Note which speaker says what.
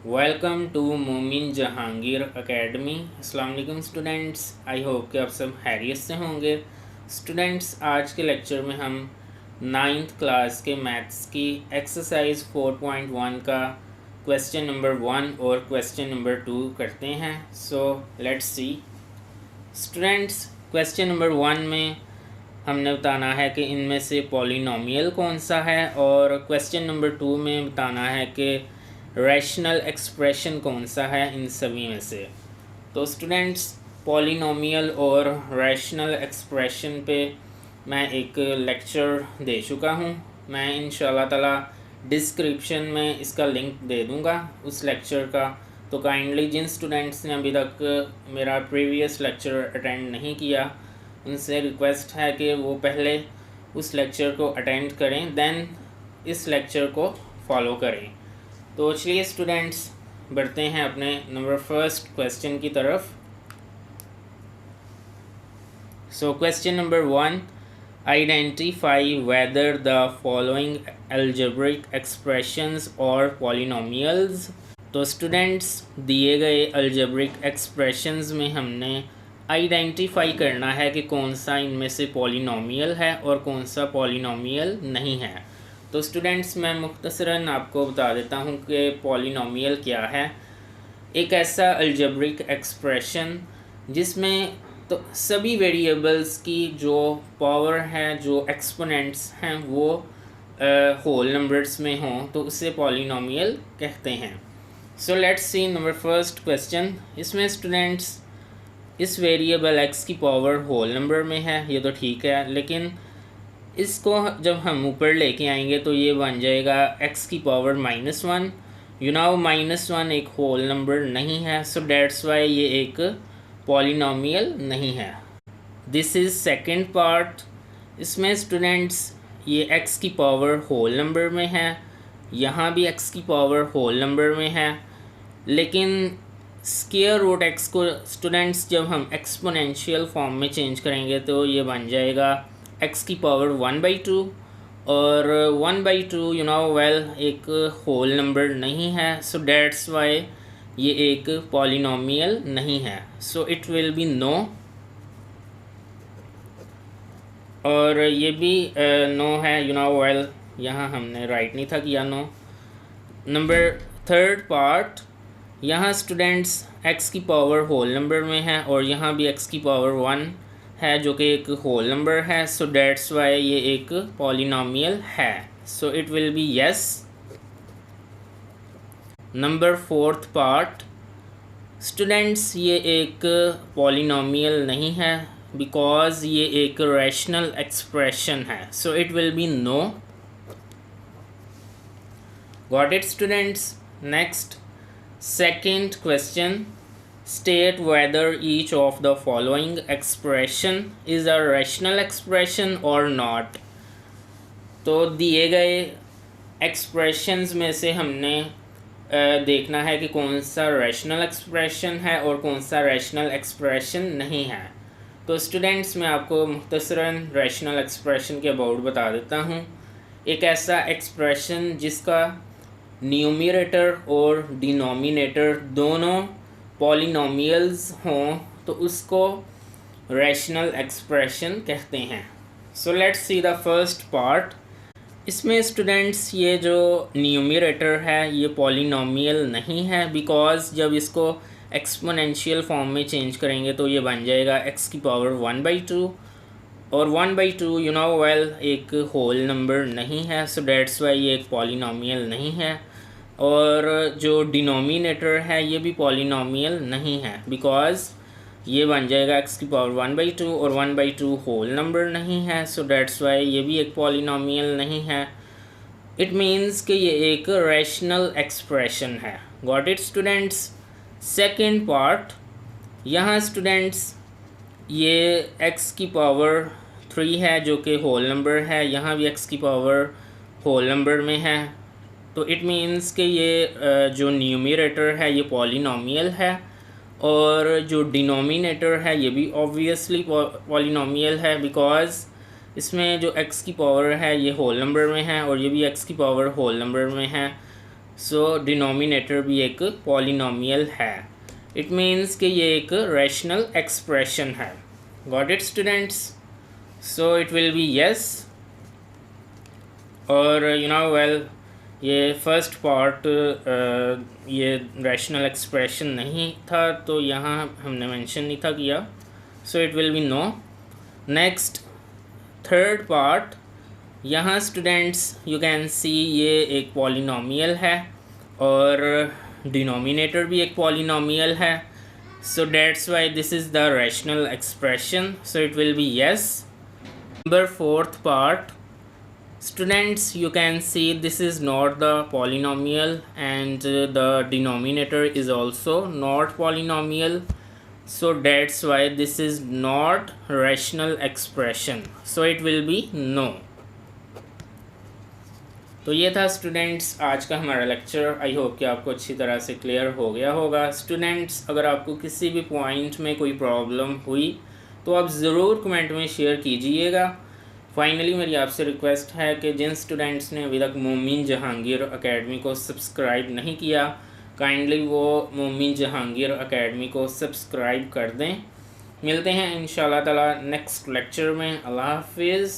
Speaker 1: Welcome to मोमिन Jahangir academy. अस्सलाम वालेकुम स्टूडेंट्स, आई होप कि आप सब खैरियत से होंगे। स्टूडेंट्स, आज के लेक्चर में हम नाइन्थ क्लास के मैथ्स की एक्सरसाइज 4.1 का क्वेश्चन नंबर 1 और क्वेश्चन नंबर 2 करते हैं। So let's C students, question number 1 में हमने बताना है कि इनमें से पॉलिनोमियल कौन सा है, और क्वेश्चन नंबर 2 में बताना है कि रैशनल एक्सप्रेशन कौन सा है इन सभी में से। तो स्टूडेंट्स, पॉलिनोमियल और रैशनल एक्सप्रेशन पे मैं एक लेक्चर दे चुका हूँ। मैं इंशाल्लाह ताला डिस्क्रिप्शन में इसका लिंक दे दूँगा उस लेक्चर का। तो काइंडली जिन स्टूडेंट्स ने अभी तक मेरा प्रीवियस लेक्चर अटेंड नहीं किया, उनसे रिक्वेस्ट है कि वो पहले उस लेक्चर को अटेंड करें, देन इस लेक्चर को फॉलो करें। तो चलिए स्टूडेंट्स, बढ़ते हैं अपने नंबर फर्स्ट क्वेश्चन की तरफ। So question number 1, identify whether the following algebraic expressions और पॉलिनोमियल्स। तो स्टूडेंट्स, दिए गए अलजेब्रिक एक्सप्रेशंस में हमने आइडेंटिफाई करना है कि कौन सा इनमें से पॉलिनोमियल है और कौन सा पॉलिनोमियल नहीं है। तो स्टूडेंट्स, मैं मुख्तसरन आपको बता देता हूँ कि पॉलिनोमियल क्या है। एक ऐसा अलजेब्रिक एक्सप्रेशन जिसमें तो सभी वेरिएबल्स की जो पावर है, जो एक्सपोनेंट्स हैं, वो होल नंबर्स में हों, तो उसे पॉलिनोमियल कहते हैं। So let's see number first question. इसमें स्टूडेंट्स इस वेरिएबल x की पावर होल नंबर में है, ये तो ठीक है, लेकिन इसको जब हम ऊपर लेके आएंगे तो ये बन जाएगा x की पावर -1। यू नाउ -1 एक होल नंबर नहीं है, सो डेट्स वाई ये एक पॉलिनोमियल नहीं है। This is second part. इसमें स्टूडेंट्स ये x की पावर होल नंबर में है, यहाँ भी x की पावर होल नंबर में है, लेकिन स्क्वायर रूट x को स्टूडेंट्स जब हम एक्सपोनेंशियल फॉर्म में चेंज करेंगे तो ये बन जाएगा x की पावर 1/2, और 1/2 यू नो वेल एक होल नंबर नहीं है, सो डेट्स वाई ये एक पॉलिनोमियल नहीं है। So it will be no, और ये भी नो है, यू नो वेल यहाँ हमने राइट नहीं था किया नो। नंबर थर्ड पार्ट, यहाँ स्टूडेंट्स x की पावर होल नंबर में है और यहाँ भी x की पावर 1 है जो कि एक होल नंबर है, सो डेट्स वाई ये एक पॉलिनोमियल है। So it will be yes. Number fourth part, students ये एक पॉलिनोमियल नहीं है बिकॉज ये एक रैशनल एक्सप्रेशन है, so it will be no. Got it students? Next, second question, state whether each of the following expression is a rational expression or not। तो दिए गए एक्सप्रेशंस में से हमने देखना है कि कौन सा रैशनल एक्सप्रेशन है और कौन सा रैशनल एक्सप्रेशन नहीं है। तो स्टूडेंट्स, मैं आपको मुख्तसरन रैशनल एक्सप्रेशन के अबाउट बता देता हूँ। एक ऐसा एक्सप्रेशन जिसका न्यूमरेटर और डिनोमिनेटर दोनों पॉलिनोमियल्स हों, तो उसको रैशनल एक्सप्रेशन कहते हैं। So let's see the first part. इसमें स्टूडेंट्स ये जो न्यूमरेटर है ये पॉलिनोमियल नहीं है बिकॉज जब इसको एक्सपोनेंशियल फॉर्म में चेंज करेंगे तो ये बन जाएगा x की पावर 1/2, और 1/2 यू नो वेल एक होल नंबर नहीं है, सो डेट्स वाई ये एक पॉलिनोमियल नहीं है। और जो डिनोमिनेटर है ये भी पॉलिनोमियल नहीं है बिकॉज ये बन जाएगा x की पावर 1/2 और 1/2 होल नंबर नहीं है, सो डेट्स वाई ये भी एक पॉलिनोमियल नहीं है। इट मीन्स कि ये एक रैशनल एक्सप्रेशन है। Got it students? Second part, यहाँ स्टूडेंट्स ये x की पावर 3 है जो कि होल नंबर है, यहाँ भी x की पावर होल नंबर में है, तो इट मीन्स कि ये जो न्यूमरेटर है ये पॉलिनोमियल है, और जो डिनोमिनेटर है ये भी ऑब्वियसली पॉलिनोमियल है बिकॉज इसमें जो x की पावर है ये होल नंबर में है और ये भी x की पावर होल नंबर में है। सो डिनोमिनेटर भी एक पॉलिनोमियल है। इट मीन्स कि ये एक रैशनल एक्सप्रेशन है। Got it students? So it will be yes. और वेल ये फर्स्ट पार्ट ये रैशनल एक्सप्रेशन नहीं था, तो यहाँ हमने मेंशन नहीं था किया, so it will be no. Next third part, यहाँ स्टूडेंट्स यू कैन सी ये एक पॉलिनोमियल है और डिनोमिनेटर भी एक पॉलिनोमियल है, so that's why this is the rational expression, so it will be yes. Number fourth part, students, you can see this is not the polynomial and the denominator is also not polynomial, so that's why this is not rational expression, so it will be no। तो ये था students आज का हमारा lecture. I hope कि आपको अच्छी तरह से क्लियर हो गया होगा। स्टूडेंट्स, अगर आपको किसी भी पॉइंट में कोई प्रॉब्लम हुई तो आप ज़रूर कमेंट में शेयर कीजिएगा। फाइनली मेरी आपसे रिक्वेस्ट है कि जिन स्टूडेंट्स ने अभी तक मोमिन जहांगीर एकेडमी को सब्सक्राइब नहीं किया, काइंडली वो मोमिन जहांगीर एकेडमी को सब्सक्राइब कर दें। मिलते हैं इंशाल्लाह ताला नेक्स्ट लेक्चर में। अल्लाह हाफिज़।